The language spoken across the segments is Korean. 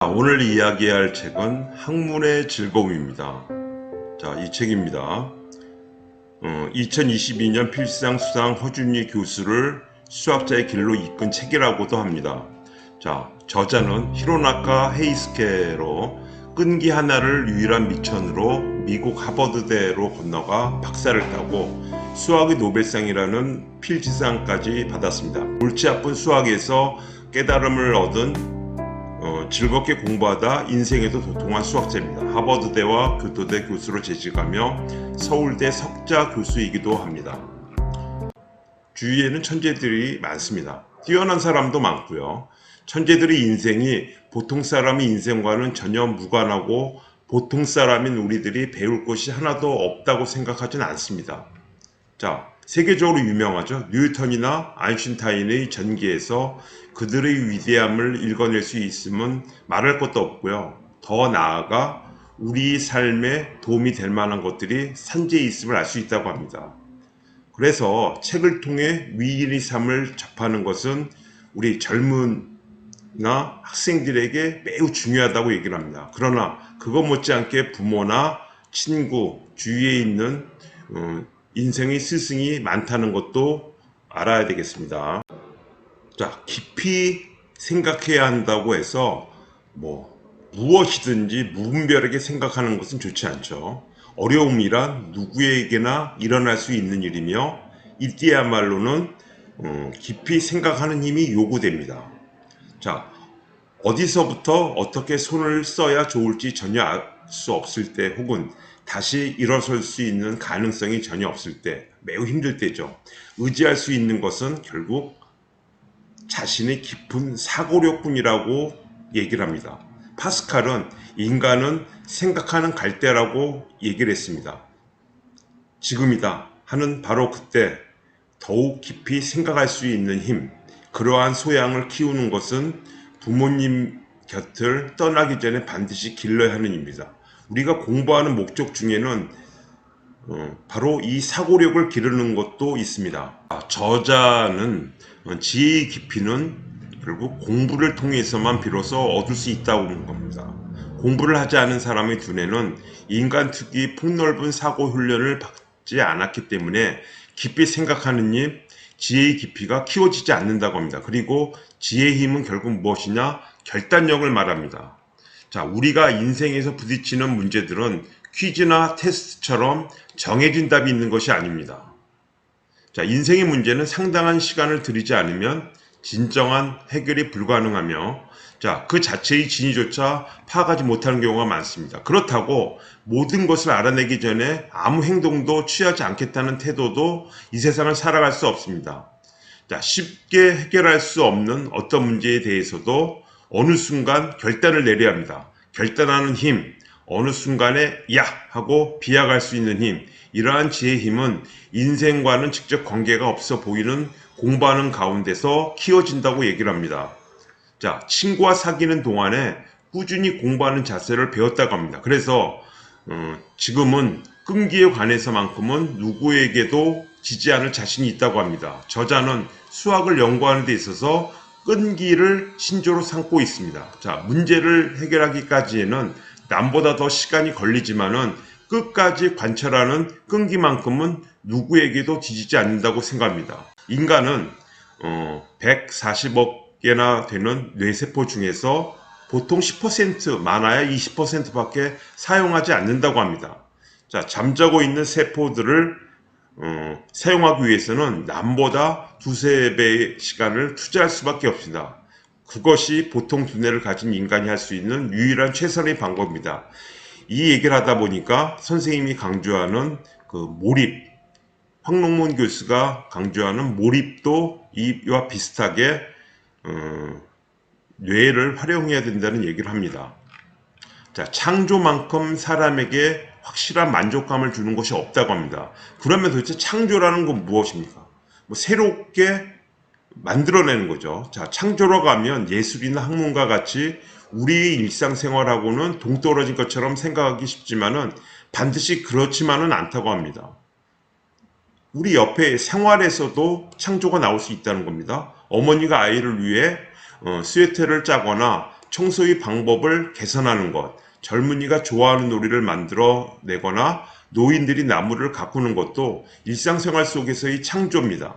오늘 이야기할 책은 학문의 즐거움입니다. 이 책입니다. 2022년 필상 수상 허준희 교수를 수학자의 길로 이끈 책이라고도 합니다. 저자는 히로나카 헤이스케로 끈기 하나를 유일한 미천으로 미국 하버드대로 건너가 박사를 따고 수학의 노벨상이라는 필지상까지 받았습니다. 골치 아픈 수학에서 깨달음을 얻은 즐겁게 공부하다 인생에도 도통한 수학자입니다. 하버드대와 교토대 교수로 재직하며 서울대 석자 교수이기도 합니다. 주위에는 천재들이 많습니다. 뛰어난 사람도 많고요. 천재들의 인생이 보통 사람의 인생과는 전혀 무관하고 보통 사람인 우리들이 배울 것이 하나도 없다고 생각하진 않습니다. 세계적으로 유명하죠. 뉴턴이나 아인슈타인의 전기에서 그들의 위대함을 읽어낼 수 있으면 말할 것도 없고요. 더 나아가 우리 삶에 도움이 될 만한 것들이 산재에 있음을 알 수 있다고 합니다. 그래서 책을 통해 위인의 삶을 접하는 것은 우리 젊은이나 학생들에게 매우 중요하다고 얘기를 합니다. 그러나 그것 못지않게 부모나 친구, 주위에 있는 인생의 스승이 많다는 것도 알아야 되겠습니다. 깊이 생각해야 한다고 해서 무엇이든지 무분별하게 생각하는 것은 좋지 않죠. 어려움이란 누구에게나 일어날 수 있는 일이며 이때야말로는 깊이 생각하는 힘이 요구됩니다. 어디서부터 어떻게 손을 써야 좋을지 전혀 알 수 없을 때, 혹은 다시 일어설 수 있는 가능성이 전혀 없을 때, 매우 힘들 때죠. 의지할 수 있는 것은 결국 자신의 깊은 사고력뿐이라고 얘기를 합니다. 파스칼은 인간은 생각하는 갈대라고 얘기를 했습니다. 지금이다 하는 바로 그때 더욱 깊이 생각할 수 있는 힘, 그러한 소양을 키우는 것은 부모님 곁을 떠나기 전에 반드시 길러야 하는 일입니다. 우리가 공부하는 목적 중에는 바로 이 사고력을 기르는 것도 있습니다. 저자는 지혜의 깊이는 결국 공부를 통해서만 비로소 얻을 수 있다고 하는 겁니다. 공부를 하지 않은 사람의 두뇌는 인간 특유의 폭넓은 사고 훈련을 받지 않았기 때문에 깊이 생각하는 일, 지혜의 깊이가 키워지지 않는다고 합니다. 그리고 지혜의 힘은 결국 무엇이냐? 결단력을 말합니다. 우리가 인생에서 부딪히는 문제들은 퀴즈나 테스트처럼 정해진 답이 있는 것이 아닙니다. 인생의 문제는 상당한 시간을 들이지 않으면 진정한 해결이 불가능하며 그 자체의 진위조차 파악하지 못하는 경우가 많습니다. 그렇다고 모든 것을 알아내기 전에 아무 행동도 취하지 않겠다는 태도도 이 세상을 살아갈 수 없습니다. 쉽게 해결할 수 없는 어떤 문제에 대해서도 어느 순간 결단을 내려야 합니다. 결단하는 힘, 어느 순간에 야! 하고 비약할 수 있는 힘, 이러한 지혜의 힘은 인생과는 직접 관계가 없어 보이는 공부하는 가운데서 키워진다고 얘기를 합니다. 친구와 사귀는 동안에 꾸준히 공부하는 자세를 배웠다고 합니다. 그래서 지금은 끈기에 관해서만큼은 누구에게도 지지 않을 자신이 있다고 합니다. 저자는 수학을 연구하는 데 있어서 끈기를 신조로 삼고 있습니다. 문제를 해결하기까지에는 남보다 더 시간이 걸리지만은 끝까지 관찰하는 끈기만큼은 누구에게도 지지지 않는다고 생각합니다. 인간은 140억 개나 되는 뇌세포 중에서 보통 10%, 많아야 20%밖에 사용하지 않는다고 합니다. 잠자고 있는 세포들을 사용하기 위해서는 남보다 두세 배의 시간을 투자할 수밖에 없습니다. 그것이 보통 두뇌를 가진 인간이 할 수 있는 유일한 최선의 방법입니다. 이 얘기를 하다 보니까 선생님이 강조하는 그 몰입, 황롱문 교수가 강조하는 몰입도 이와 비슷하게 뇌를 활용해야 된다는 얘기를 합니다. 창조만큼 사람에게 확실한 만족감을 주는 것이 없다고 합니다. 그러면 도대체 창조라는 건 무엇입니까? 새롭게 만들어내는 거죠. 창조라고 하면 예술이나 학문과 같이 우리의 일상생활하고는 동떨어진 것처럼 생각하기 쉽지만은 반드시 그렇지만은 않다고 합니다. 우리 옆에 생활에서도 창조가 나올 수 있다는 겁니다. 어머니가 아이를 위해 스웨터를 짜거나 청소의 방법을 개선하는 것, 젊은이가 좋아하는 놀이를 만들어 내거나 노인들이 나무를 가꾸는 것도 일상생활 속에서의 창조입니다.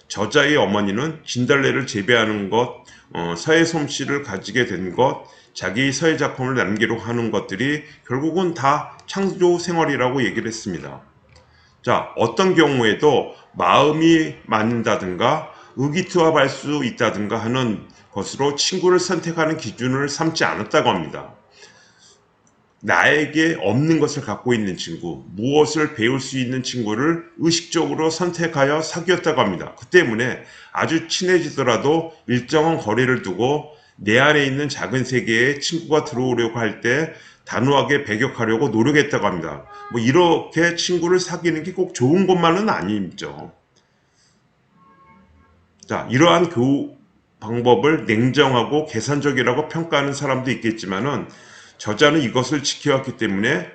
저자의 어머니는 진달래를 재배하는 것, 서예 솜씨를 가지게 된 것, 자기 서예 작품을 남기려고 하는 것들이 결국은 다 창조 생활이라고 얘기를 했습니다. 자, 어떤 경우에도 마음이 맞는다든가 의기투합할 수 있다든가 하는 것으로 친구를 선택하는 기준을 삼지 않았다고 합니다. 나에게 없는 것을 갖고 있는 친구, 무엇을 배울 수 있는 친구를 의식적으로 선택하여 사귀었다고 합니다. 그 때문에 아주 친해지더라도 일정한 거리를 두고 내 안에 있는 작은 세계에 친구가 들어오려고 할 때 단호하게 배격하려고 노력했다고 합니다. 뭐 이렇게 친구를 사귀는 게 꼭 좋은 것만은 아니죠. 자, 이러한 교우 방법을 냉정하고 계산적이라고 평가하는 사람도 있겠지만은 저자는 이것을 지켜왔기 때문에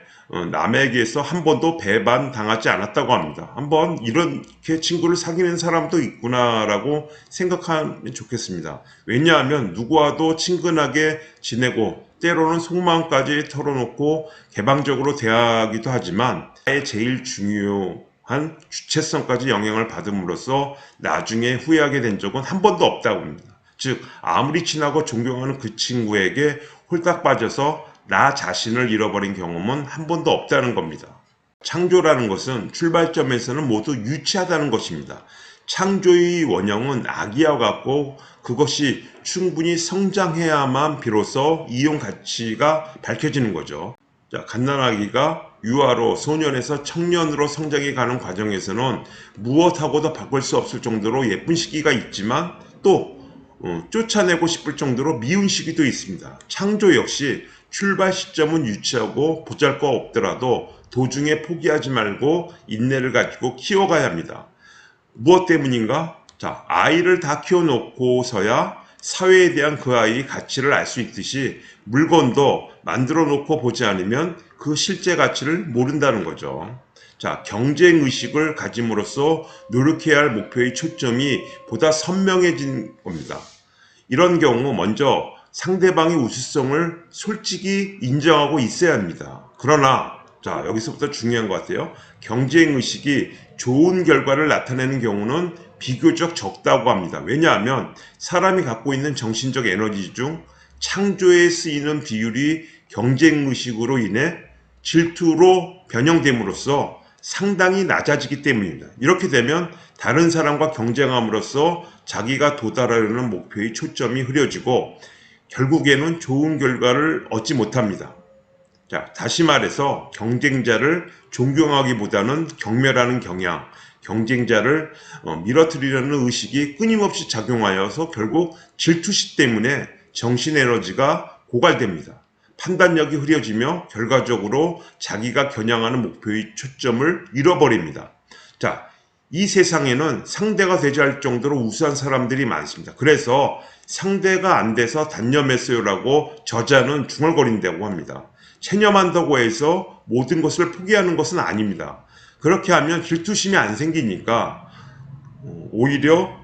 남에게서 한 번도 배반당하지 않았다고 합니다. 한번 이렇게 친구를 사귀는 사람도 있구나라고 생각하면 좋겠습니다. 왜냐하면 누구와도 친근하게 지내고 때로는 속마음까지 털어놓고 개방적으로 대하기도 하지만 나의 제일 중요한 주체성까지 영향을 받음으로써 나중에 후회하게 된 적은 한 번도 없다고 합니다. 즉 아무리 친하고 존경하는 그 친구에게 홀딱 빠져서 나 자신을 잃어버린 경험은 한 번도 없다는 겁니다. 창조라는 것은 출발점에서는 모두 유치하다는 것입니다. 창조의 원형은 아기와 같고 그것이 충분히 성장해야만 비로소 이용 가치가 밝혀지는 거죠. 자, 갓난아기가 유아로 소년에서 청년으로 성장해 가는 과정에서는 무엇하고도 바꿀 수 없을 정도로 예쁜 시기가 있지만 또 쫓아내고 싶을 정도로 미운 시기도 있습니다. 창조 역시 출발 시점은 유치하고 보잘것없더라도 도중에 포기하지 말고 인내를 가지고 키워가야 합니다. 무엇 때문인가? 자, 아이를 다 키워놓고서야 사회에 대한 그 아이의 가치를 알 수 있듯이 물건도 만들어 놓고 보지 않으면 그 실제 가치를 모른다는 거죠. 자, 경쟁의식을 가짐으로써 노력해야 할 목표의 초점이 보다 선명해진 겁니다. 이런 경우 먼저 상대방의 우수성을 솔직히 인정하고 있어야 합니다. 그러나 자, 여기서부터 중요한 것 같아요. 경쟁의식이 좋은 결과를 나타내는 경우는 비교적 적다고 합니다. 왜냐하면 사람이 갖고 있는 정신적 에너지 중 창조에 쓰이는 비율이 경쟁의식으로 인해 질투로 변형됨으로써 상당히 낮아지기 때문입니다. 이렇게 되면 다른 사람과 경쟁함으로써 자기가 도달하려는 목표의 초점이 흐려지고 결국에는 좋은 결과를 얻지 못합니다. 자, 다시 말해서 경쟁자를 존경하기보다는 경멸하는 경향, 경쟁자를 밀어뜨리려는 의식이 끊임없이 작용하여서 결국 질투심 때문에 정신 에너지가 고갈됩니다. 판단력이 흐려지며 결과적으로 자기가 겨냥하는 목표의 초점을 잃어버립니다. 자, 이 세상에는 상대가 되지 않을 정도로 우수한 사람들이 많습니다. 그래서 상대가 안 돼서 단념했어요라고 저자는 중얼거린다고 합니다. 체념한다고 해서 모든 것을 포기하는 것은 아닙니다. 그렇게 하면 질투심이 안 생기니까 오히려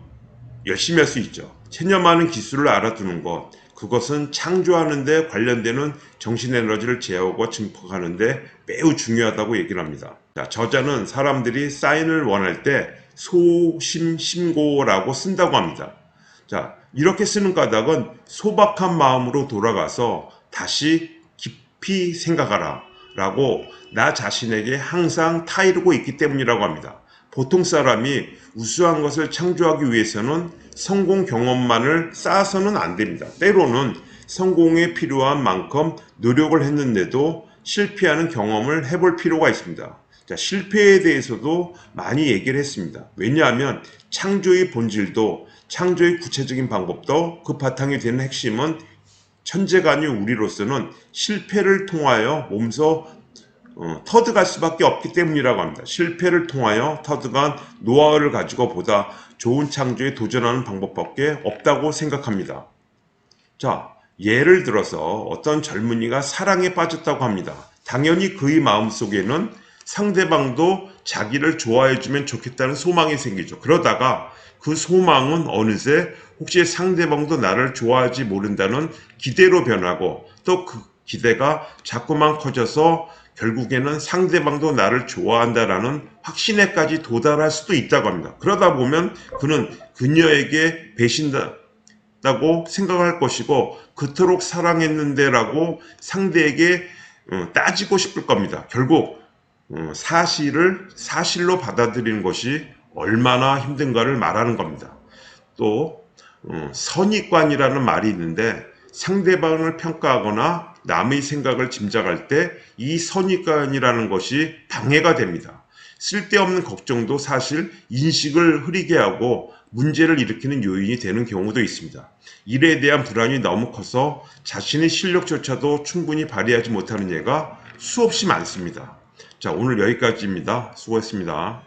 열심히 할 수 있죠. 체념하는 기술을 알아두는 것, 그것은 창조하는 데 관련되는 정신 에너지를 제어하고 증폭하는 데 매우 중요하다고 얘기를 합니다. 자, 저자는 사람들이 사인을 원할 때 소심심고라고 쓴다고 합니다. 자, 이렇게 쓰는 까닭은 소박한 마음으로 돌아가서 다시 깊이 생각하라 라고 나 자신에게 항상 타이르고 있기 때문이라고 합니다. 보통 사람이 우수한 것을 창조하기 위해서는 성공 경험만을 쌓아서는 안 됩니다. 때로는 성공에 필요한 만큼 노력을 했는데도 실패하는 경험을 해볼 필요가 있습니다. 자, 실패에 대해서도 많이 얘기를 했습니다. 왜냐하면 창조의 본질도 창조의 구체적인 방법도 그 바탕이 되는 핵심은 천재가 아닌 우리로서는 실패를 통하여 몸소 터득할 수밖에 없기 때문이라고 합니다. 실패를 통하여 터득한 노하우를 가지고 보다 좋은 창조에 도전하는 방법밖에 없다고 생각합니다. 자, 예를 들어서 어떤 젊은이가 사랑에 빠졌다고 합니다. 당연히 그의 마음속에는 상대방도 자기를 좋아해주면 좋겠다는 소망이 생기죠. 그러다가 그 소망은 어느새 혹시 상대방도 나를 좋아하지 모른다는 기대로 변하고 또 그 기대가 자꾸만 커져서 결국에는 상대방도 나를 좋아한다라는 확신에까지 도달할 수도 있다고 합니다. 그러다 보면 그는 그녀에게 배신다고 생각할 것이고 그토록 사랑했는데라고 상대에게 따지고 싶을 겁니다. 결국 사실을 사실로 받아들이는 것이 얼마나 힘든가를 말하는 겁니다. 또 선입관이라는 말이 있는데 상대방을 평가하거나 남의 생각을 짐작할 때 이 선입관이라는 것이 방해가 됩니다. 쓸데없는 걱정도 사실 인식을 흐리게 하고 문제를 일으키는 요인이 되는 경우도 있습니다. 일에 대한 불안이 너무 커서 자신의 실력조차도 충분히 발휘하지 못하는 예가 수없이 많습니다. 자, 오늘 여기까지입니다. 수고했습니다.